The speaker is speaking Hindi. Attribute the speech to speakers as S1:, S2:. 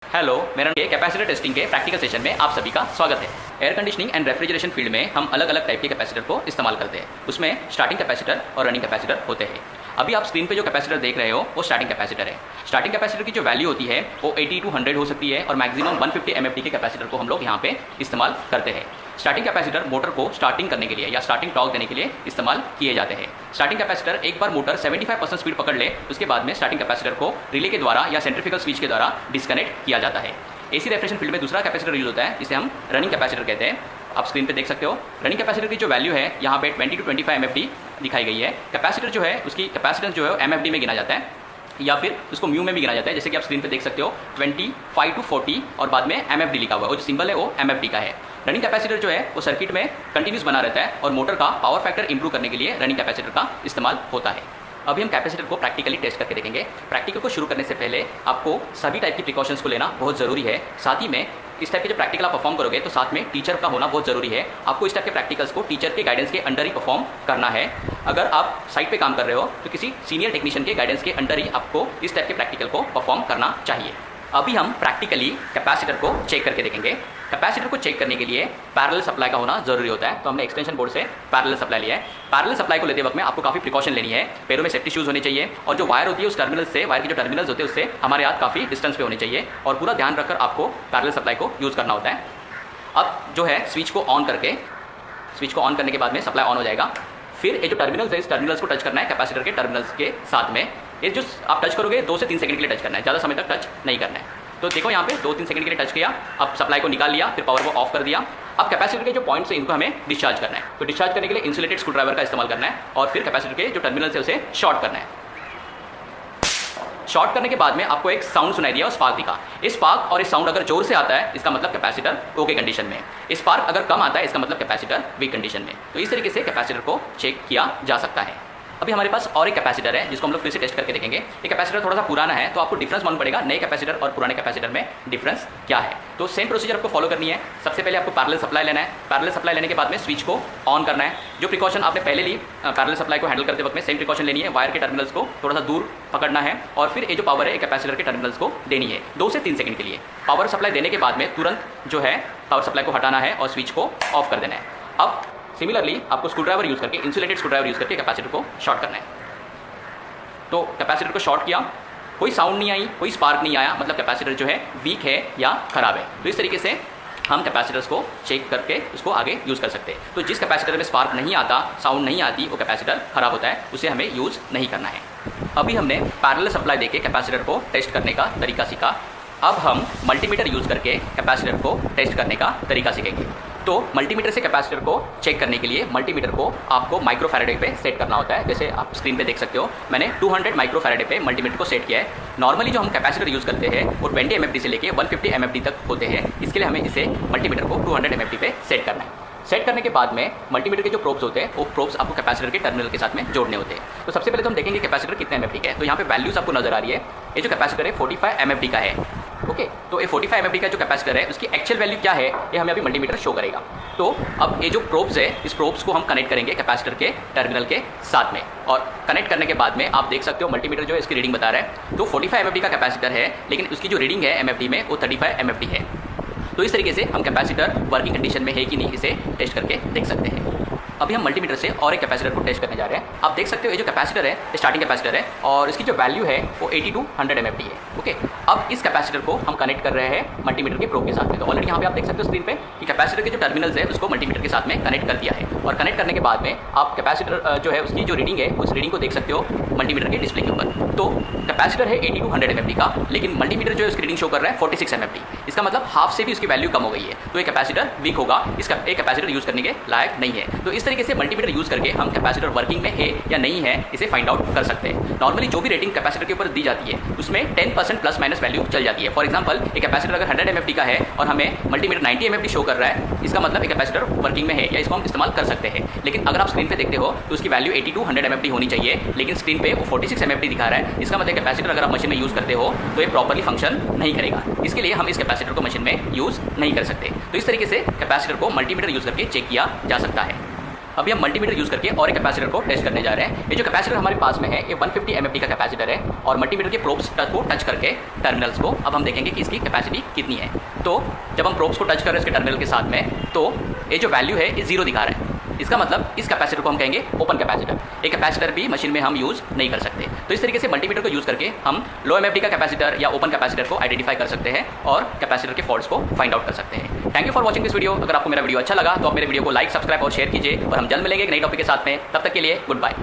S1: हेलो, मेरा कैपेसिटर टेस्टिंग के प्रैक्टिकल सेशन में आप सभी का स्वागत है। Air conditioning and refrigeration field में हम अलग अलग टाइप के कैपेसिटर को इस्तेमाल करते हैं। उसमें स्टार्टिंग कैपेसिटर और रनिंग कैपेसिटर होते हैं। अभी आप स्क्रीन पे जो कैपेसिटर देख रहे हो वो स्टार्टिंग कैपेसिटर है। स्टार्टिंग कैपेसिटर की जो वैल्यू होती है वो 80 to 100 हो सकती है और मैक्सिमम 150 mFT के कैपेसिटर को हम लोग यहाँ पे इस्तेमाल करते हैं। स्टार्टिंग कैपेसिटर मोटर को स्टार्टिंग करने के लिए या स्टार्टिंग टॉर्क देने के लिए इस्तेमाल किए जाते हैं। स्टार्टिंग कैपेसिटर एक बार मोटर 75% स्पीड पकड़ ले उसके बाद में स्टार्टिंग कैपेसिटर को रिले के द्वारा या सेंट्रीफ्यूगल स्विच के द्वारा डिस्कनेक्ट किया जाता है। एसी रेफ्रिजरेशन फील्ड में दूसरा कैपेसिटर यूज होता है जिसे हम रनिंग कैपेसिटर कहते हैं। आप स्क्रीन पे देख सकते हो रनिंग कैपेसिटर की जो वैल्यू है यहाँ पे 20 to 25 mFT दिखाई गई है। कैपेसिटर जो है उसकी कैपेसिटेंस जो है MFD में गिना जाता है या फिर उसको म्यू में भी गिना जाता है। जैसे कि आप स्क्रीन पे देख सकते हो 25 to 40 और बाद में MFD लिखा हुआ है और जो सिंबल है वो MFD का है। रनिंग कैपेसिटर जो है वो सर्किट में कंटिन्यूस बना रहता है और मोटर का पावर फैक्टर इंप्रूव करने के लिए रनिंग कैपेसिटर का इस्तेमाल होता है। अभी हम कैपेसिटर को प्रैक्टिकली टेस्ट करके देखेंगे। प्रैक्टिकल को शुरू करने से पहले आपको सभी टाइप की प्रिकॉशंस को लेना बहुत ज़रूरी है। साथ ही में इस टाइप के जो प्रैक्टिकल आप परफॉर्म करोगे तो साथ में टीचर का होना बहुत ज़रूरी है। आपको इस टाइप के प्रैक्टिकल्स को टीचर के गाइडेंस के अंडर ही परफॉर्म करना है। अगर आप साइट पे काम कर रहे हो तो किसी सीनियर टेक्नीशियन के गाइडेंस के अंडर ही आपको इस टाइप के प्रैक्टिकल को परफॉर्म करना चाहिए। अभी हम प्रैक्टिकली कैपेसिटर को चेक करके देखेंगे। कैपेसिटर को चेक करने के लिए पैरेलल सप्लाई का होना जरूरी होता है, तो हमने एक्सटेंशन बोर्ड से पैरेलल सप्लाई लिया है। पैरेलल सप्लाई को लेते वक्त में आपको काफ़ी प्रिकॉशन लेनी है। पैरों में सेफ्टी शूज़ होने चाहिए और जो वायर होती है उस टर्मिनल से, वायर के जो टर्मिनल्स होते हैं उससे हमारे हाथ काफ़ी डिस्टेंस पे होने चाहिए और पूरा ध्यान रखकर आपको पैरेलल सप्लाई को यूज़ करना होता है। अब जो है स्विच को ऑन करके, स्विच को ऑन करने के बाद में सप्लाई ऑन हो जाएगा। फिर ये जो टर्मिनल्स है इस टर्मिनल्स को टच करना है कैपेसिटर के टर्मिनल्स के साथ में। ये जो आप टच करोगे 2 से 3 सेकंड के लिए टच करना है, ज़्यादा समय तक टच नहीं करना है। तो देखो यहाँ पे 2-3 सेकंड के लिए टच किया, अब सप्लाई को निकाल लिया, फिर पावर को ऑफ कर दिया। अब कैपेसिटर के जो पॉइंट्स हैं इनको हमें डिस्चार्ज करना है। तो डिस्चार्ज करने के लिए इंसुलेटेड स्क्रू ड्राइवर का इस्तेमाल करना है और फिर कैपेसिटर के जो टर्मिनल है उसे शॉर्ट करना है। शॉर्ट करने के बाद में आपको एक साउंड सुनाई दिया और स्पार्क दिखा। इस स्पार्क और इस साउंड अगर जोर से आता है इसका मतलब कैपेसिटर ओके कंडीशन में, इस स्पार्क अगर कम आता है इसका मतलब कैपेसिटर वीक कंडीशन में। तो इस तरीके से कैपेसिटर को चेक किया जा सकता है। अभी हमारे पास और एक कैपेसिटर है जिसको हम लोग फिर से टेस्ट करके देखेंगे। ये कैपेसिटर थोड़ा सा पुराना है तो आपको डिफरेंस मालूम पड़ेगा नए कैपेसिटर और पुराने कैपेसिटर में डिफरेंस क्या है। तो सेम प्रोसीजर आपको फॉलो करनी है। सबसे पहले आपको पैरेलल सप्लाई लेना है। पैरेलल सप्लाई लेने के बाद में स्विच को ऑन करना है। जो प्रिकॉशन आपने पहले ली पैरेलल सप्लाई को हैंडल करते वक्त में सेम प्रिकॉशन लेनी है। वायर के टर्मिनल्स को थोड़ा सा दूर पकड़ना है और फिर ये जो पावर है कैपेसिटर के टर्मिनल्स को देनी है 2 से 3 सेकंड के लिए। पावर सप्लाई देने के बाद में तुरंत जो है पावर सप्लाई को हटाना है और स्विच को ऑफ कर देना है। अब सिमिलरली आपको स्क्रू ड्राइवर यूज़ करके, इंसुलेटेड स्क्रू ड्राइवर यूज़ करके कैपेसिटर को शॉर्ट करना है। तो कैपेसिटर को शॉर्ट किया, कोई साउंड नहीं आई, कोई स्पार्क नहीं आया, मतलब कैपेसिटर जो है वीक है या ख़राब है। तो इस तरीके से हम कैपेसिटर्स को चेक करके उसको आगे यूज़ कर सकते हैं। तो जिस कैपेसिटर में स्पार्क नहीं आता, साउंड नहीं आती, वो कैपेसिटर ख़राब होता है, उसे हमें यूज़ नहीं करना है। अभी हमने पैरेलल सप्लाई देके कैपेसिटर को टेस्ट करने का तरीका सीखा। अब हम मल्टीमीटर यूज़ करके कैपेसिटर को टेस्ट करने का तरीका सीखेंगे। तो मल्टीमीटर से कैपेसिटर को चेक करने के लिए मल्टीमीटर को आपको माइक्रोफैराडे पे सेट करना होता है। जैसे आप स्क्रीन पे देख सकते हो मैंने 200 माइक्रोफैराडे पे मल्टीमीटर को सेट किया है। नॉर्मली जो हम कैपेसिटर यूज़ करते हैं वो 20 MFD से लेके 150 MFD तक होते हैं। इसके लिए हमें इसे मल्टीमीटर को 200 MFD पे सेट करना है। सेट करने के बाद में मल्टीमीटर के जो प्रोब्स होते हैं वो प्रोब्स आपको कैपेसिटर के टर्मिनल के साथ में जोड़ने होते हैं। तो सबसे पहले तो हम देखेंगे कैपेसिटर कितने MFD का है। तो यहाँ पे वैल्यूज आपको नजर आ रही है। ये जो कैपेसिटर है 45 MFD का है। ओके, तो ये 45 MFD का जो कैपेसिटर है उसकी एक्चुअल वैल्यू क्या है ये हमें अभी मल्टीमीटर शो करेगा। तो अब ये जो प्रोब्स है इस प्रोब्स को हम कनेक्ट करेंगे कैपेसिटर के टर्मिनल के साथ में और कनेक्ट करने के बाद में आप देख सकते हो मल्टीमीटर जो है इसकी रीडिंग बता रहा है। तो 45 MFD का कैपेसिटर है लेकिन उसकी जो रीडिंग है MFD में वो 35 MFD है। तो इस तरीके से हम कैपेसिटर वर्किंग कंडीशन में है कि नहीं इसे टेस्ट करके देख सकते हैं। अभी हम मल्टीमीटर से और एक कैपेसिटर को टेस्ट करने जा रहे हैं। आप देख सकते हो ये जो कैपेसिटर है स्टार्टिंग कैपेसिटर है और इसकी जो वैल्यू है वो 80 to 100 MFD है। ओके, अब इस कैपेसिटर को हम कनेक्ट कर रहे हैं मल्टीमीटर के प्रोब के साथ में। तो ऑलरेडी यहाँ पे आप देख सकते हो स्क्रीन पे कि कैपेसिटर के जो टर्मिनल्स है उसको मल्टीमीटर के साथ में कनेक्ट कर दिया है और कनेक्ट करने के बाद में आप कैपेसिटर जो है उसकी जो रीडिंग है उस रीडिंग को देख सकते हो मल्टीमीटर के डिस्प्ले के ऊपर। तो कैपेसिटर है 80 to 100 MFD का, लेकिन मल्टीमीटर जो है उसकी रीडिंग शो कर रहा है 46 MFD। इसका मतलब हाफ से भी उसकी वैल्यू कम हो गई है। तो ये कैपेसिटर वीक होगा, इसका एक कैपेसिटर यूज़ करने के लायक नहीं है। तो इस तरीके से मल्टीमीटर यूज़ करके हम कैपेसिटर वर्किंग में है या नहीं है इसे फाइंड आउट कर सकते हैं। नॉर्मली जो भी रेटिंग कैपेसिटर के ऊपर दी जाती है उसमें 10% प्लस माइनस वैल्यू चल जाती है। फॉर एग्जांपल एक कैपेसिटर अगर 100 MFD का है और हमें मल्टीमीटर 90 MFD शो कर रहा है, इसका मतलब एक कैपेसिटर वर्किंग में है या इसको हम इस्तेमाल कर सकते हैं। लेकिन अगर आप स्क्रीन पे देखते हो तो उसकी वैल्यू 80 to 100 MFD होनी चाहिए, लेकिन स्क्रीन पे वो 46 MFD दिखा रहा है। इसका मतलब कैपेसिटर अगर आप मशीन में यूज़ करते हो तो ये प्रॉपर्ली फंक्शन नहीं करेगा। इसके लिए हम इस कैपेसिटर को मशीन में यूज़ नहीं कर सकते। तो इस तरीके से कैपेसिटर को मल्टीमीटर यूज़ करके चेक किया जा सकता है। अभी हम मल्टीमीटर यूज़ करके और एक कैपेसिटर को टेस्ट करने जा रहे हैं। ये जो कैपेसिटर हमारे पास में है ये 150 mFD का कैपेसिटर है और मल्टीमीटर के प्रोब्स को टच करके टर्मिनल्स को अब हम देखेंगे कि इसकी कैपेसिटी कितनी है। तो जब हम प्रोब्स को टच कर रहे हैं इसके टर्मिनल के साथ में, तो ये जो वैल्यू है ये 0 दिखा रहा है। इसका मतलब इस कैपेसिटर को हम कहेंगे ओपन कैपेसिटर। एक कैपेसिटर भी मशीन में हम यूज़ नहीं कर सकते। तो इस तरीके से मल्टीमीटर को यूज़ करके हम लो MFD का कैपेसिटर या ओपन कैपेसिटर को आइडेंटिफाई कर सकते हैं और कैपेसिटर के फॉल्ट्स को फाइंड आउट कर सकते हैं। Thank you for watching this video. अगर आपको मेरा वीडियो अच्छा लगा तो आप मेरे वीडियो को लाइक, सब्सक्राइब और शेयर कीजिए और हम जल्द मिलेंगे एक नई टॉपिक के साथ में। तब तक के लिए गुड बाय।